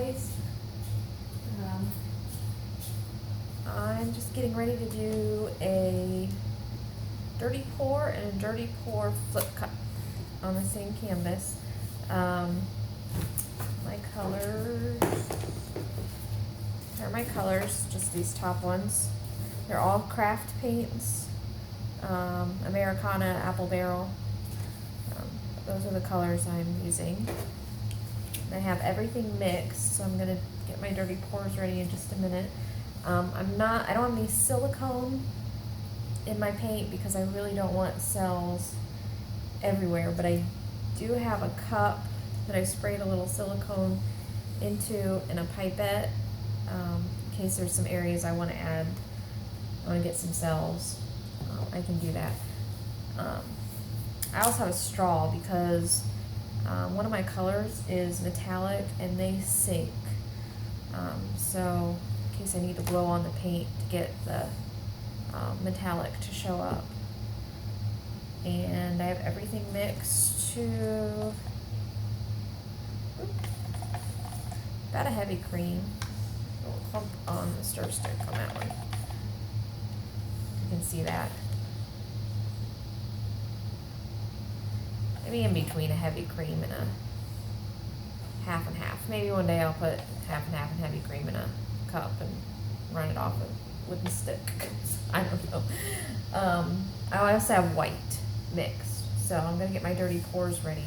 guys. I'm just getting ready to do a dirty pour and a dirty pour flip cup on the same canvas. My colors, here are my colors, just these top ones. They're all craft paints, Americana, Apple Barrel. Those are the colors I'm using. I have everything mixed, so I'm gonna get my dirty pours ready in just a minute. I don't have any silicone in my paint because I really don't want cells everywhere, but I do have a cup that I sprayed a little silicone into in a pipette, in case there's some areas I want to add. I want to get some cells. I can do that. I also have a straw because one of my colors is metallic and they sink. So in case I need to blow on the paint to get the metallic to show up. And I have everything mixed to about a heavy cream. A little clump on the stir stick on that one. You can see that. Maybe in between a heavy cream and a half and half. Maybe one day I'll put half and half and heavy cream in a cup and run it off a wooden stick. I don't know. I also have white mixed, so I'm gonna get my dirty pours ready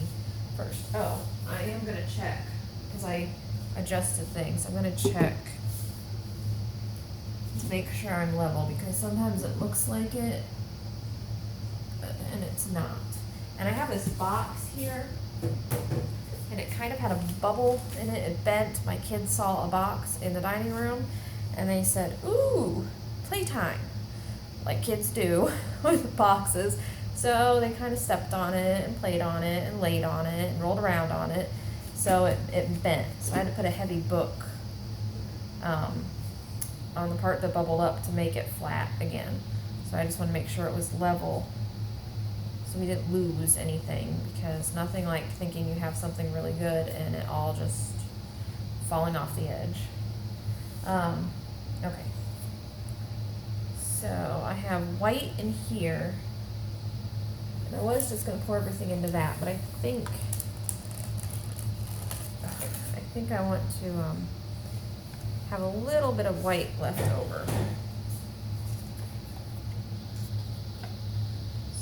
first. Oh, I am gonna check because I adjusted things. I'm gonna check to make sure I'm level because sometimes it looks like it, and it's not. And I have this box here, and it kind of had a bubble in it. It bent. My kids saw a box in the dining room, and they said, "Ooh, playtime," like kids do with boxes. So they kind of stepped on it and played on it and laid on it and rolled around on it. So it bent. So I had to put a heavy book on the part that bubbled up to make it flat again. So I just want to make sure it was level, so we didn't lose anything, because nothing like thinking you have something really good and it all just falling off the edge. Okay. So I have white in here, and I was just going to pour everything into that, but I think I want to have a little bit of white left over.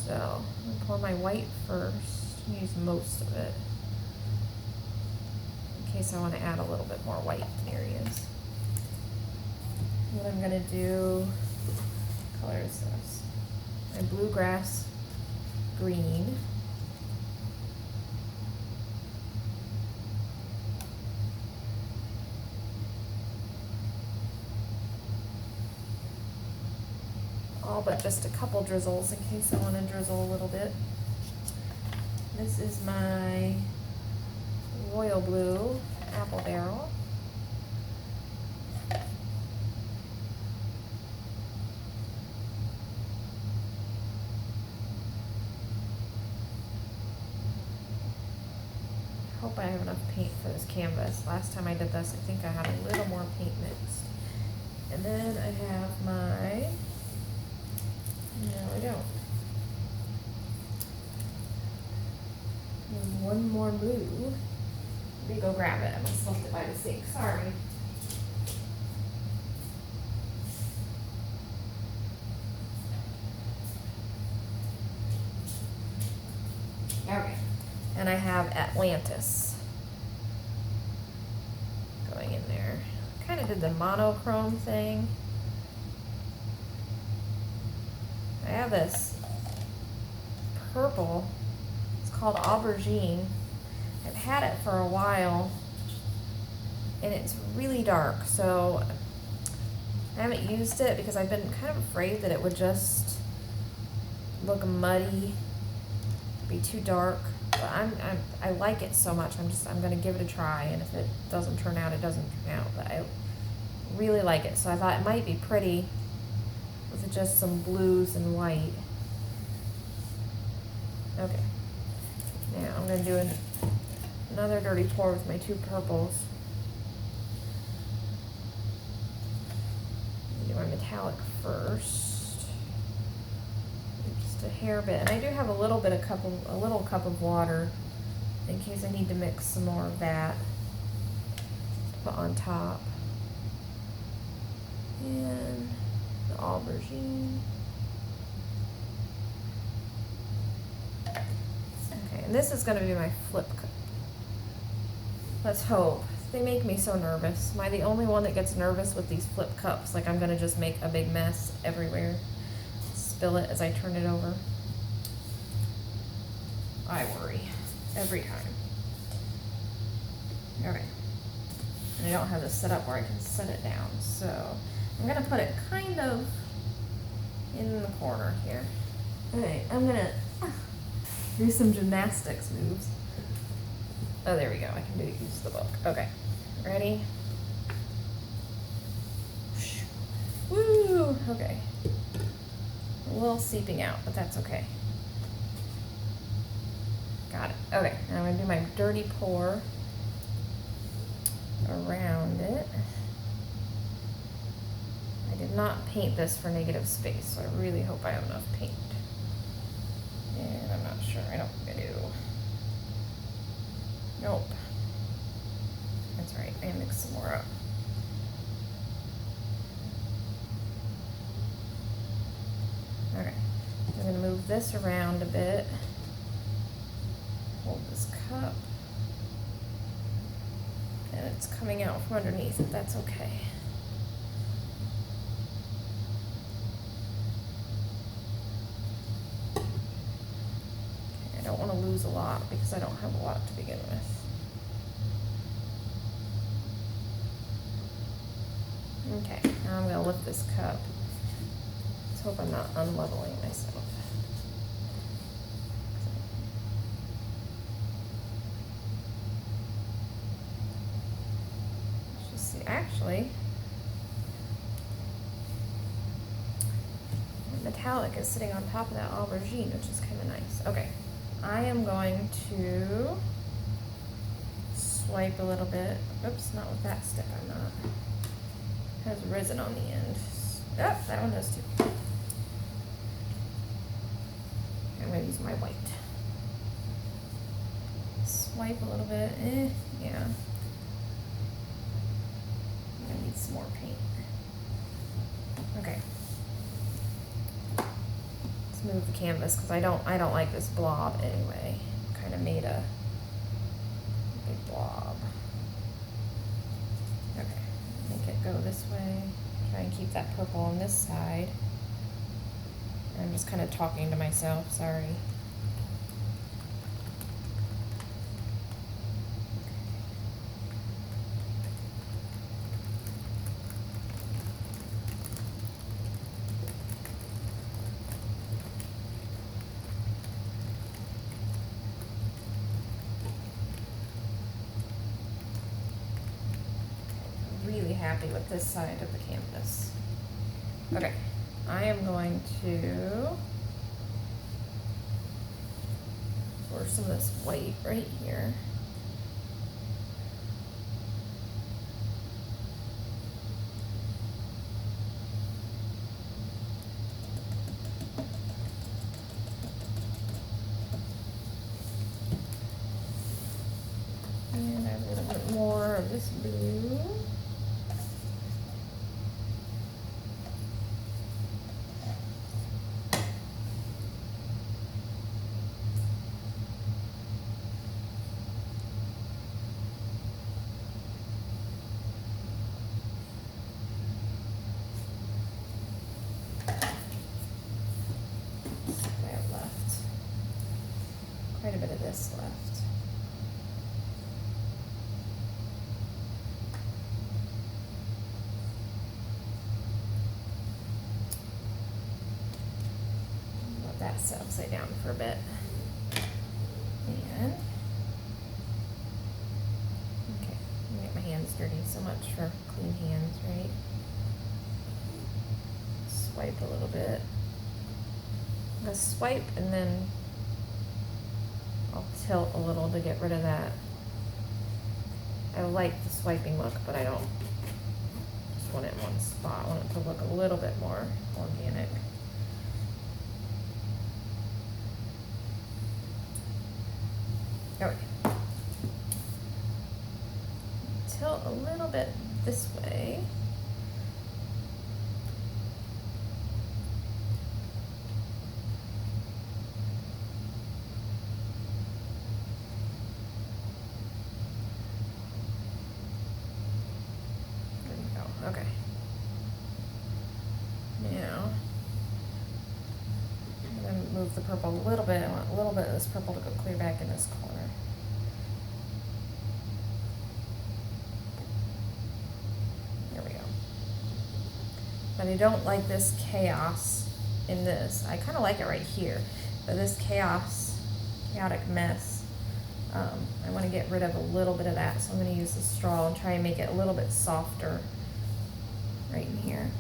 So I'm going to pour my white first, use most of it, in case I want to add a little bit more white in areas. What I'm going to do, what color is this? My bluegrass green. All but just a couple drizzles in case I want to drizzle a little bit. This is my royal blue Apple Barrel. I hope I have enough paint for this canvas. Last time I did this, I think I had a little more paint mixed. And then I have my, no I don't. There's one more blue. Let me go grab it. I must have left it by the sink, sorry. Okay. And I have Atlantis going in there. Kind of did the monochrome thing. I have this purple. It's called Aubergine. I've had it for a while, and it's really dark, so I haven't used it because I've been kind of afraid that it would just look muddy, be too dark. But I like it so much. I'm gonna give it a try, and if it doesn't turn out, it doesn't turn out. But I really like it, so I thought it might be pretty with just some blues and white. Okay. Now I'm gonna do another dirty pour with my two purples. metallic first. Just a hair bit. And I do have a little cup of water in case I need to mix some more of that to put on top. And the aubergine. Okay, and this is going to be my flip cup. Let's hope. They make me so nervous. Am I the only one that gets nervous with these flip cups? Like I'm going to just make a big mess everywhere. Spill it as I turn it over. I worry every time. Okay. And I don't have this set up where I can set it down, so I'm going to put it kind of in the corner here. Okay, I'm going to do some gymnastics moves. Oh, there we go. I can use the book. Okay, ready? Woo! Okay. A little seeping out, but that's okay. Got it. Okay, now I'm going to do my dirty pour around it. I did not paint this for negative space, so I really hope I have enough paint. And I'm not sure. I don't think I do. Nope. That's right. I gotta mix some more up. Okay. I'm gonna move this around a bit. Hold this cup. And it's coming out from underneath it. That's okay. I don't want to lose a lot because I don't have a lot to begin with. Okay, now I'm going to lift this cup. Let's hope I'm not unleveling myself. Let's just see. Actually, the metallic is sitting on top of that aubergine, which is kind of nice. Okay. I am going to swipe a little bit. Oops, not with that stick, I'm not. It has resin on the end. Oh, that one does too. I'm going to use my white. Swipe a little bit. Yeah. I'm going to need some more paint. Okay. Move the canvas because I don't like this blob anyway. Kind of made a big blob. Okay, make it go this way. Try and keep that purple on this side. I'm just kind of talking to myself, sorry. Happy with this side of the canvas. Okay, I am going to pour some of this white right here. And I have a little bit more of this blue. Quite a bit of this left. Let that sit upside down for a bit. And okay, I'm gonna get my hands dirty. So much for clean hands, right? Swipe a little bit. I'm gonna swipe and then I'll tilt a little to get rid of that. I like the swiping look, but I don't want it in one spot. I want it to look a little bit more organic. Okay. Tilt a little bit this way. There you go. Okay. Now, I'm going to move the purple a little bit. I want a little bit of this purple to go clear back in this corner. But I don't like this chaos in this. I kind of like it right here, but this chaotic mess, I want to get rid of a little bit of that. So I'm going to use the straw and try and make it a little bit softer right in here.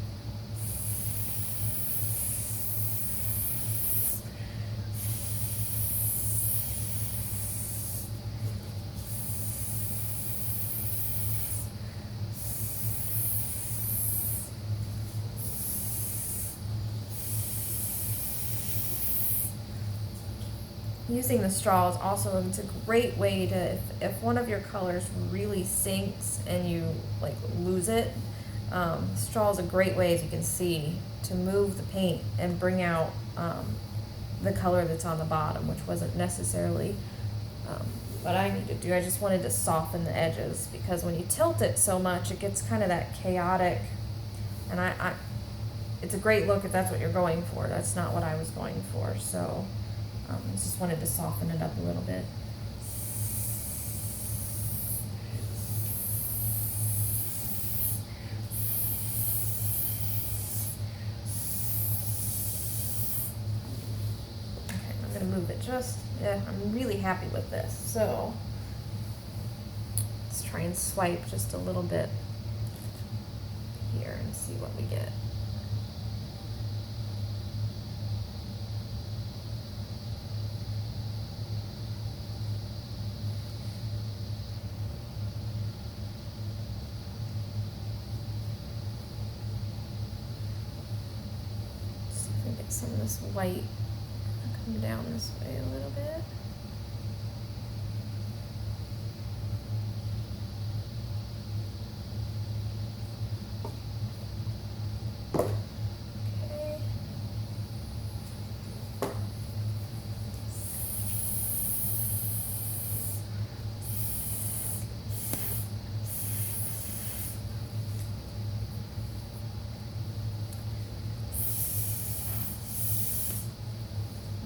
Using the straw is also, it's a great way to, if one of your colors really sinks and you like lose it, straw is a great way, as you can see, to move the paint and bring out the color that's on the bottom, which wasn't necessarily what I need to do. I just wanted to soften the edges, because when you tilt it so much, it gets kind of that chaotic, and it's a great look if that's what you're going for. That's not what I was going for, so I just wanted to soften it up a little bit. Okay, I'm going to move it just, I'm really happy with this. So let's try and swipe just a little bit here and see what we get. Some of this white come down this way a little bit.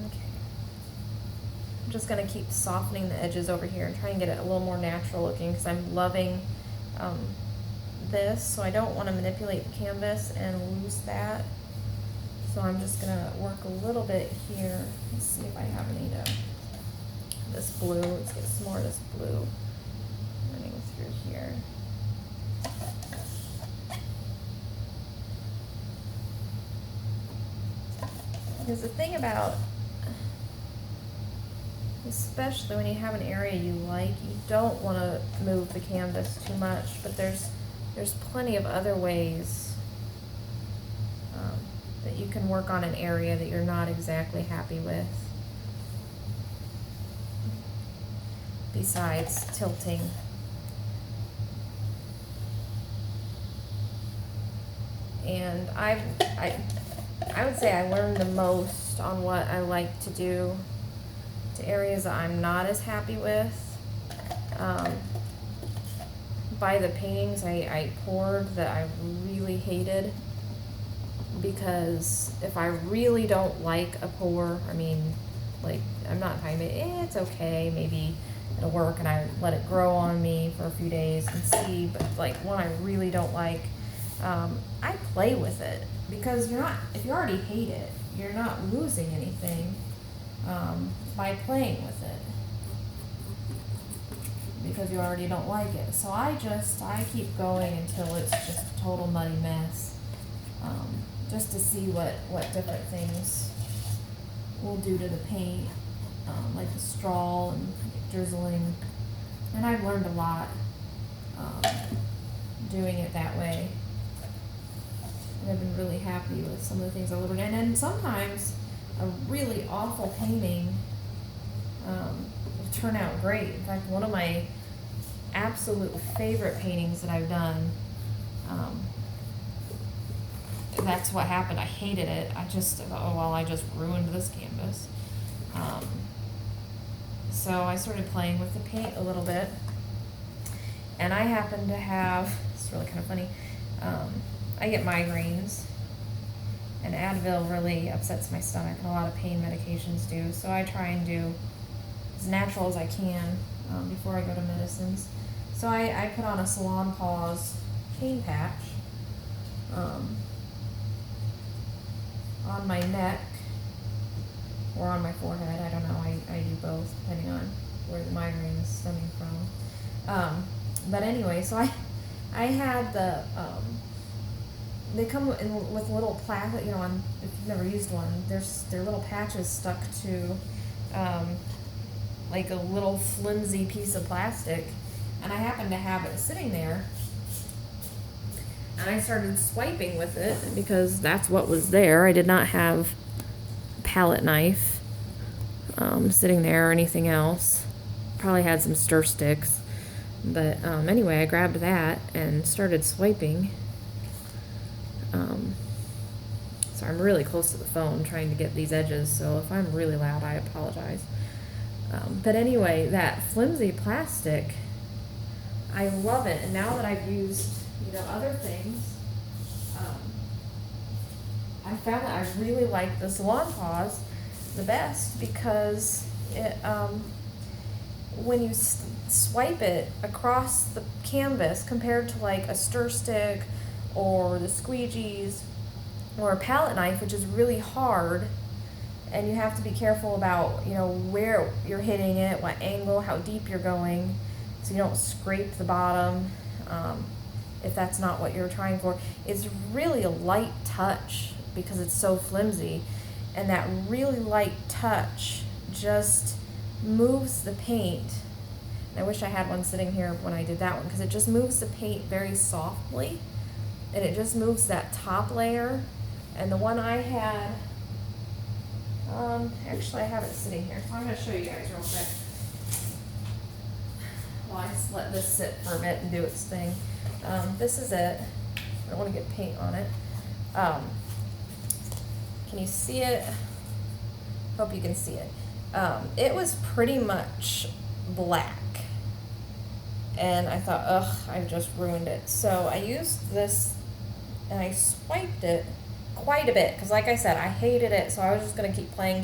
Okay. I'm just going to keep softening the edges over here and try and get it a little more natural looking, because I'm loving this, so I don't want to manipulate the canvas and lose that. So I'm just going to work a little bit here. Let's see if I have any this blue. Let's get some more of this blue running through here. Because the thing about, especially when you have an area you like, you don't want to move the canvas too much, but there's plenty of other ways that you can work on an area that you're not exactly happy with, besides tilting. And I would say I learned the most on what I like to do to areas that I'm not as happy with. By the paintings I poured that I really hated, because if I really don't like a pour, I mean, like, I'm not talking about, it's okay, maybe it'll work, and I let it grow on me for a few days and see, but like one I really don't like, I play with it, because if you already hate it, you're not losing anything by playing with it, because you already don't like it. So I keep going until it's just a total muddy mess, just to see what different things will do to the paint, like the straw and drizzling. And I've learned a lot doing it that way. And I've been really happy with some of the things I ordered. And then sometimes a really awful painting will turn out great. In fact, one of my absolute favorite paintings that I've done, that's what happened. I hated it. I just thought, oh, well, I just ruined this canvas. So I started playing with the paint a little bit. And I happen to have, it's really kind of funny, I get migraines. And Advil really upsets my stomach, and a lot of pain medications do. So I try and do as natural as I can before I go to medicines. So I put on a Salon Paws pain patch on my neck or on my forehead. I don't know. I do both depending on where the migraine is stemming from. But anyway, so I had the they come in with little plastic, you know, if you've never used one, they're little patches stuck to like a little flimsy piece of plastic, and I happened to have it sitting there, and I started swiping with it because that's what was there. I did not have a palette knife sitting there or anything else. Probably had some stir sticks, but anyway, I grabbed that and started swiping. So I'm really close to the phone trying to get these edges, so if I'm really loud, I apologize. But anyway, that flimsy plastic, I love it. And now that I've used, you know, other things, I found that I really like the Salon Paws the best because it, when you swipe it across the canvas compared to like a stir stick or the squeegees or a palette knife, which is really hard, and you have to be careful about, you know, where you're hitting it, what angle, how deep you're going, so you don't scrape the bottom if that's not what you're trying for. It's really a light touch because it's so flimsy, and that really light touch just moves the paint. And I wish I had one sitting here when I did that one, because it just moves the paint very softly, and it just moves that top layer. And the one I had, actually I have it sitting here, so I'm going to show you guys real quick. Well, I just let this sit for a bit and do its thing. This is it. I don't want to get paint on it. Can you see it? Hope you can see it. It was pretty much black. And I thought, ugh, I've just ruined it. So I used this and I swiped it quite a bit, because like I said, I hated it, so I was just going to keep playing.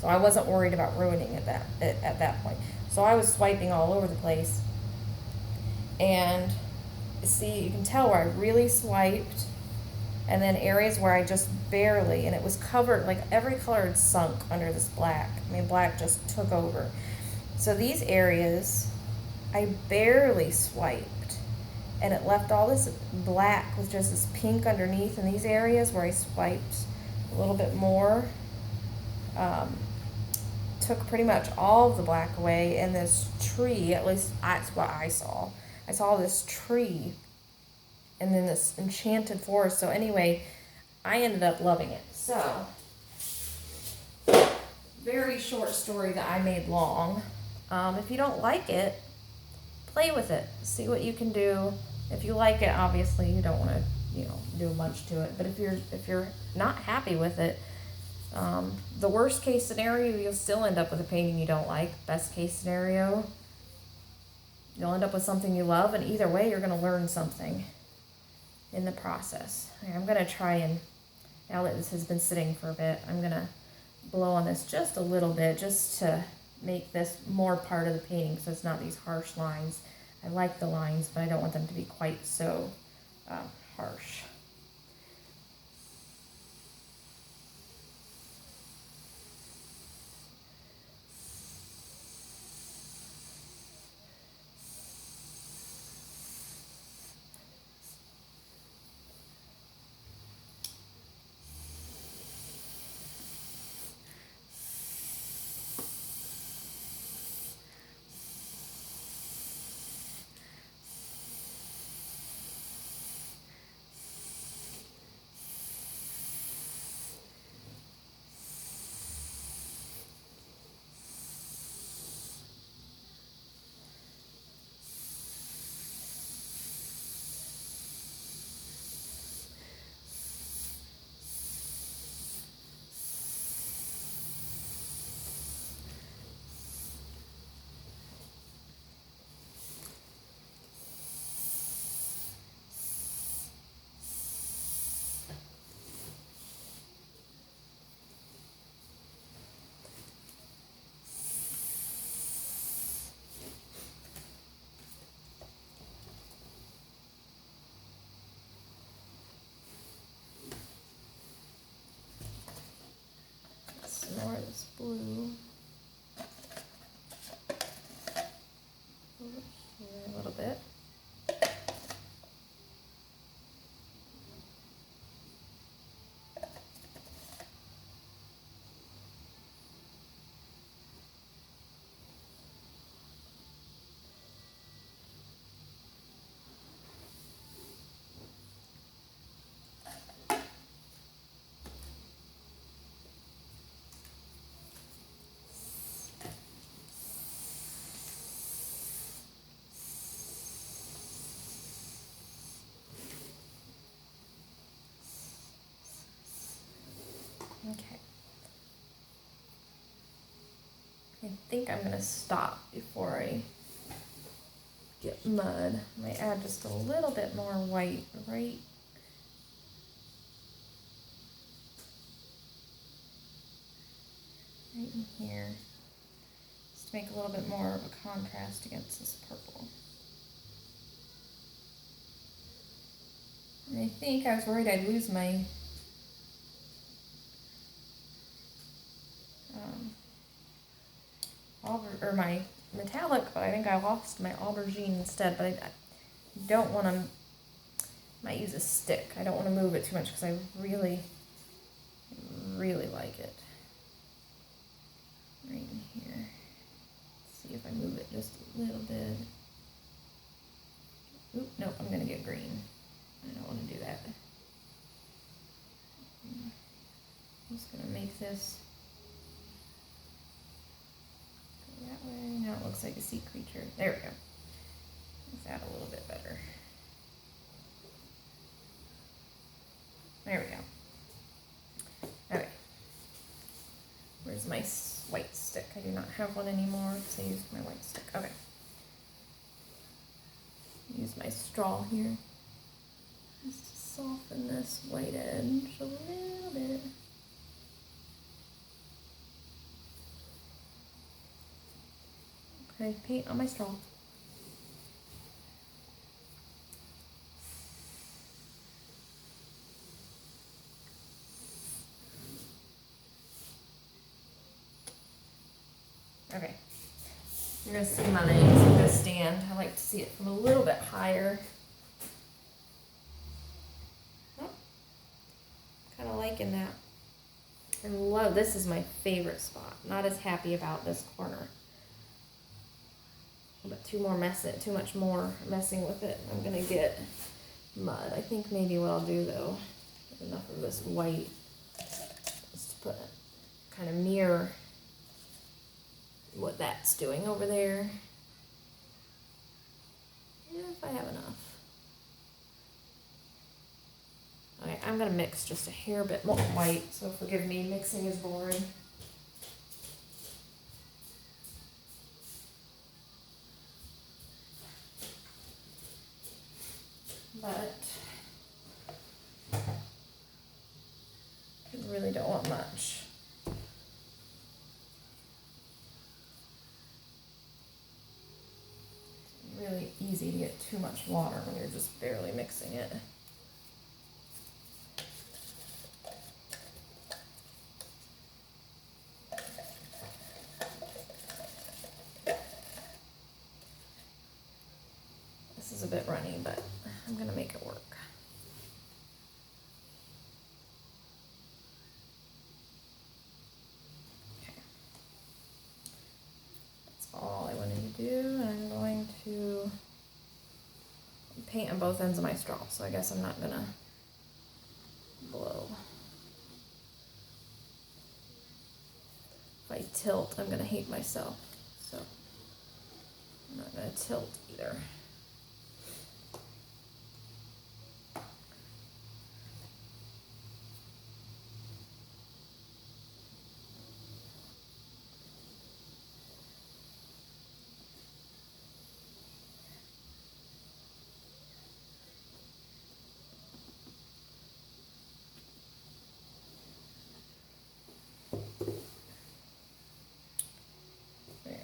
So I wasn't worried about ruining it at that point. So I was swiping all over the place, and see, you can tell where I really swiped, and then areas where I just barely, and it was covered, like every color had sunk under this black. I mean, black just took over. So these areas, I barely swiped, and it left all this black with just this pink underneath. In these areas where I swiped a little bit more, took pretty much all of the black away. And this tree, at least that's what I saw. I saw this tree and then this enchanted forest. So anyway, I ended up loving it. So, very short story that I made long. If you don't like it, play with it. See what you can do. If you like it, obviously you don't want to, you know, do much to it. But if you're not happy with it, the worst case scenario, you'll still end up with a painting you don't like. Best case scenario, you'll end up with something you love. And either way, you're going to learn something in the process. Okay, I'm going to try and, now that this has been sitting for a bit, I'm going to blow on this just a little bit, just to make this more part of the painting, so it's not these harsh lines. I like the lines, but I don't want them to be quite so harsh. think I'm gonna stop before I get mud. I might add just a little bit more white right in here, just to make a little bit more of a contrast against this purple. And I think I was worried I'd lose my my metallic, but I think I lost my aubergine instead. But I don't want to, might use a stick. I don't want to move it too much because I really, really like it. Right in here. Let's see if I move it just a little bit. Oop, nope, I'm going to get green. I don't want to do that. I'm just going to make this go that way. Now it looks like a sea creature. There we go. Let's add a little bit better. There we go. Okay. Where's my white stick? I do not have one anymore because I used my white stick. Okay. Use my straw here just to soften this white edge a little bit. Okay, paint on my straw. Okay, you're going to see my legs. I'm going to stand. I like to see it from a little bit higher. Oh, kind of liking that. I love, this is my favorite spot. Not as happy about this corner. But too much more messing with it. I'm going to get mud. I think maybe what I'll do though, enough of this white, is to put kind of mirror what that's doing over there, if I have enough. Okay, I'm gonna mix just a hair bit more white, so forgive me, mixing is boring. But I really don't want much. Really easy to get too much water when you're just barely mixing it. This is a bit runny, but I'm gonna make it work. Okay. That's all I wanted to do, and I'm going to paint on both ends of my straw, so I guess I'm not gonna blow. If I tilt, I'm gonna hate myself, so I'm not gonna tilt either.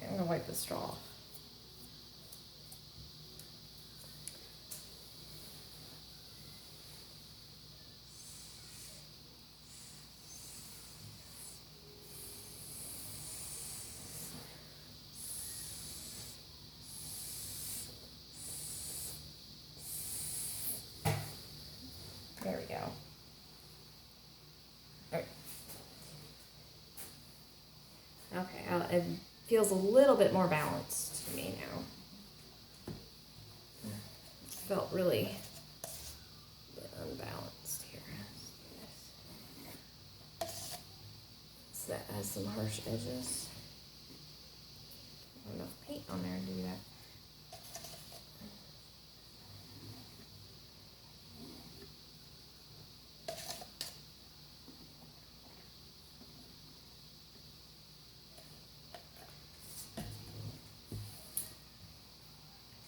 I'm gonna wipe the straw. There we go. Okay. Okay, it feels a little bit more balanced to me now. It felt really unbalanced here. So that has some harsh edges. Not enough paint on there to do that.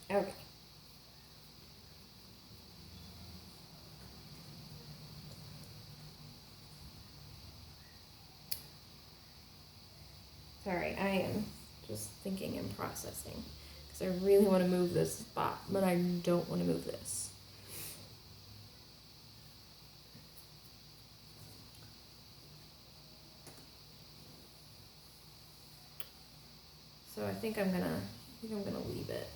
Okay. Sorry, I am just thinking and processing because I really want to move this spot, but I don't want to move this. So I think I'm gonna leave it.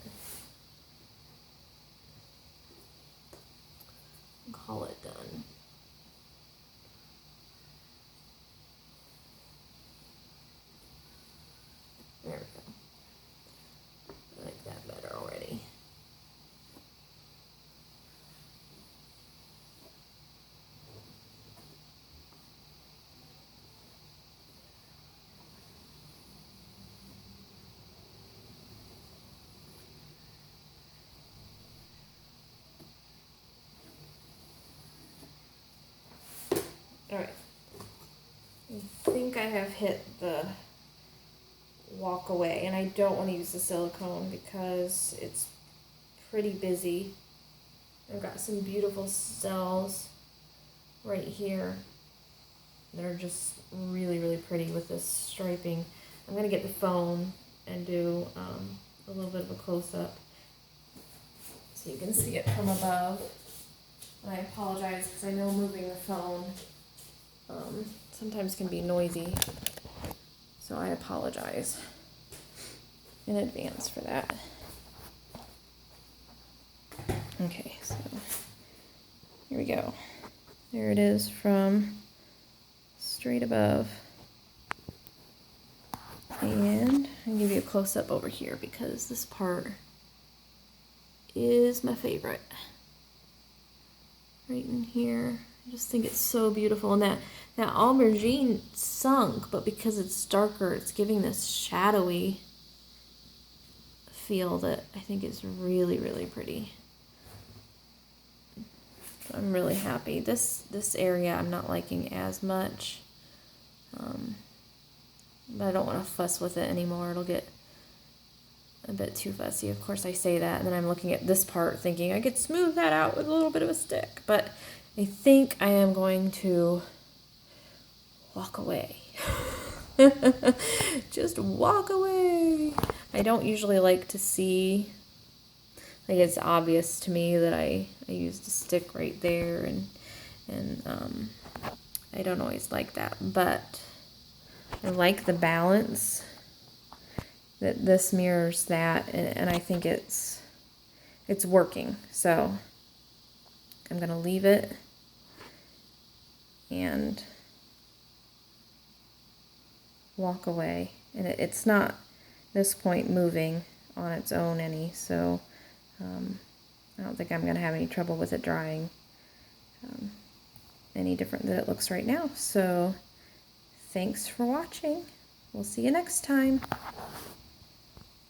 Call it done. There we go. I like that better already. All right. I think I have hit the walk away, and I don't want to use the silicone because it's pretty busy. I've got some beautiful cells right here that are just really, really pretty with this striping. I'm going to get the phone and do a little bit of a close-up so you can see it from above. And I apologize because I know moving the phone sometimes can be noisy, so I apologize in advance for that. Okay, so here we go. There it is from straight above. And I'll give you a close-up over here because this part is my favorite. Right in here. I just think it's so beautiful. And that aubergine sunk, but because it's darker, it's giving this shadowy feel that I think is really, really pretty. So I'm really happy. This area I'm not liking as much. But I don't want to fuss with it anymore. It'll get a bit too fussy. Of course I say that, and then I'm looking at this part thinking I could smooth that out with a little bit of a stick. But I think I am going to walk away. Just walk away. I don't usually like to see, like, it's obvious to me that I used a stick right there, and I don't always like that, but I like the balance that this mirrors that, and I think it's working. So I'm gonna leave it and walk away, and it's not this point moving on its own any, so I don't think I'm gonna have any trouble with it drying any different than it looks right now. So thanks for watching. We'll see you next time.